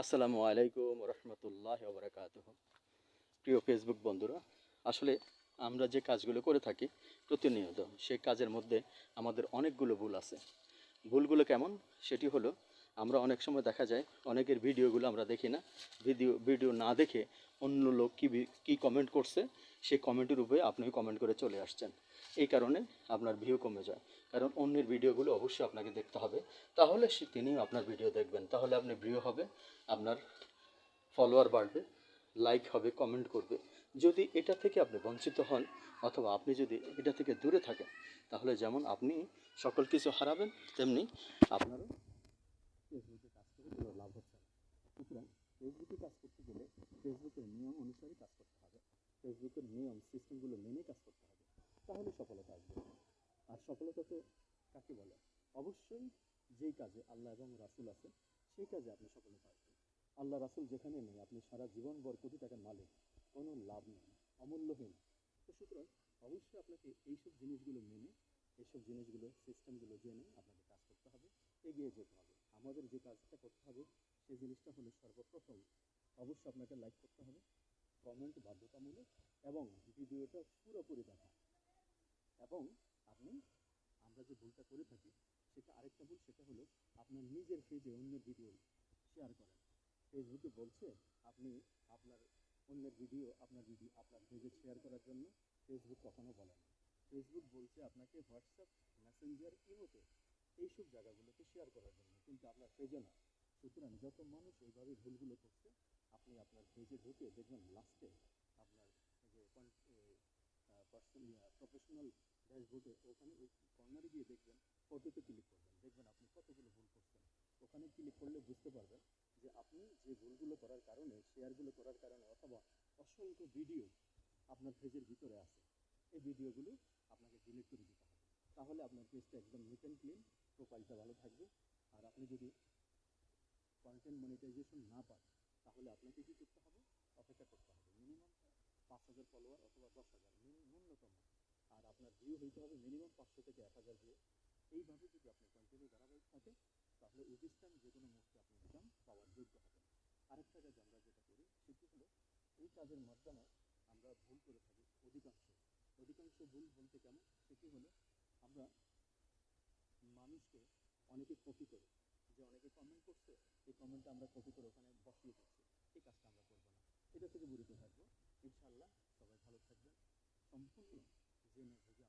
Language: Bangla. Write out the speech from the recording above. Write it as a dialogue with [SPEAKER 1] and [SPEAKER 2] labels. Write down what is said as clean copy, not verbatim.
[SPEAKER 1] আসসালামু আলাইকুম রহমতুল্লাহ বারাকাতুহু। প্রিয় ফেসবুক বন্ধুরা, আসলে আমরা যে কাজগুলো করে থাকি প্রতিনিয়ত, সেই কাজের মধ্যে আমাদের অনেকগুলো ভুল আছে। ভুলগুলো কেমন? সেটি হলো, আমরা অনেক সময় দেখা যায় অনেকের ভিডিওগুলো আমরা দেখি না। ভিডিও না দেখে অন্য লোক কী কমেন্ট করছে সেই কমেন্টের উপরে আপনি কমেন্ট করে চলে আসছেন। এই কারণে আপনার ভিউ কমে যায়। কারণ অন্যের ভিডিওগুলো অবশ্যই আপনাকে দেখতে হবে, তাহলে তিনিও আপনার ভিডিও দেখবেন, তাহলে আপনি ভিউ হবে, আপনার ফলোয়ার বাড়বে, লাইক হবে, কমেন্ট করবে। যদি এটা থেকে আপনি বঞ্চিত হন, অথবা আপনি যদি এটা থেকে দূরে থাকেন, তাহলে যেমন আপনি সকল কিছু হারাবেন, তেমনি আপনারও ফেসবুকে কাজ করে কোনো লাভ হচ্ছে না। সুতরাং ফেসবুকে কাজ করতে গেলে ফেসবুকের নিয়ম অনুসারে কাজ করতে হবে, ফেসবুকের নিয়ম সিস্টেমগুলো মেনে কাজ করতে হবে, তাহলে সফলতা আসবে। আর সফলতা তো কাকে বলে? অবশ্যই যেই কাজে আল্লাহ এবং রাসূল আছে সেই কাজে আপনি সফলতা আসবে। আল্লাহ রাসূল যেখানে নেই, আপনি সারা জীবনভর কোটি টাকার মালিক, কোনো লাভ নেই, অমূল্যহীন। তো সুতরাং অবশ্যই আপনাকে এইসব জিনিসগুলো মেনে, এইসব জিনিসগুলো সিস্টেমগুলো জেনে আপনাকে কাজ করতে হবে, এগিয়ে যেতে হবে। আমাদের যে কাজটা করতে হবে সেই জিনিসটা হলো, সর্বপ্রথম অবশ্যই আপনাকে লাইক করতে হবে, কমেন্ট বাধ্যতামূলক, এবং ভিডিওটা পুরোপুরি দেখা। এবং আপনি, আমরা যে ভুলটা করে থাকি সেটা আরেকটা ভুল, সেটা হলো আপনার নিজের পেজে অন্যের ভিডিও শেয়ার করেন। ফেসবুকে বলছে আপনি আপনার অন্যের ভিডিও আপনার পেজে শেয়ার করার জন্য। ফেসবুক কখনো বলে না। ফেসবুক বলছে আপনাকে হোয়াটসঅ্যাপ, মেসেঞ্জার, ইমোতে, এইসব জায়গাগুলোতে শেয়ার করার জন্য, কিন্তু আপনার পেজে না। সুতরাং যত মানুষ এইভাবে ভুলগুলো করছে, আপনি আপনার পেজে ঢুকে দেখবেন লাস্টে আপনার যে প্রফেশনাল ড্যাশবোর্ডে, ওখানে ওই কর্নারে গিয়ে দেখবেন, ফটোতে ক্লিক করবেন, দেখবেন আপনি কতগুলো ভুল করছেন। ওখানে ক্লিক করলে বুঝতে পারবেন যে আপনি যে ভুলগুলো করার কারণে, শেয়ারগুলো করার কারণে, অথবা অসংখ্য ভিডিও আপনার পেজের ভিতরে আছে, এই ভিডিওগুলো আপনাকে ডিলিট করে দিতে হবে। তাহলে আপনার পেজটা একদম নিট অ্যান্ড ক্লিন, প্রোফাইলটা ভালো থাকবে। আর আপনি যদি কন্টেন্ট মনিটাইজেশন না পান, তাহলে আপনাকে কী করতে হবে? অপেক্ষা করতে হবে মিনিমাম 5,000 ফলোয়ার অথবা 10,000 ন্যূনতম। আর আপনার ভিউ হইতে হবে মিনিমাম 500 থেকে 1,000 ভিউ। এইভাবে যদি আপনি কন্টিনিউ ধারাবাহিক থাকে, তাহলে উইদিন যে কোনো মুহূর্তে আপনি ইনকাম পাওয়ার যোগ্য হবেন। আরেকটা কাজ আমরা যেটা করি সেটি হলো, এই কাজের মাধ্যমে আমরা ভুল করে থাকি অধিকাংশ ভুল বলতে কেমন, সেটি হলো আমরা মানুষকে অনেকে কপি করে, যে অনেকে কমেন্ট করছে এই কমেন্টটা আমরা কপি করে ওখানে বসিয়ে দিচ্ছি। এই কাজটা আমরা করবো না, এটা থেকে বিরত থাকবো। ইনশাআল্লাহ সবাই ভালো থাকবেন। সম্পূর্ণ জেনে বুঝে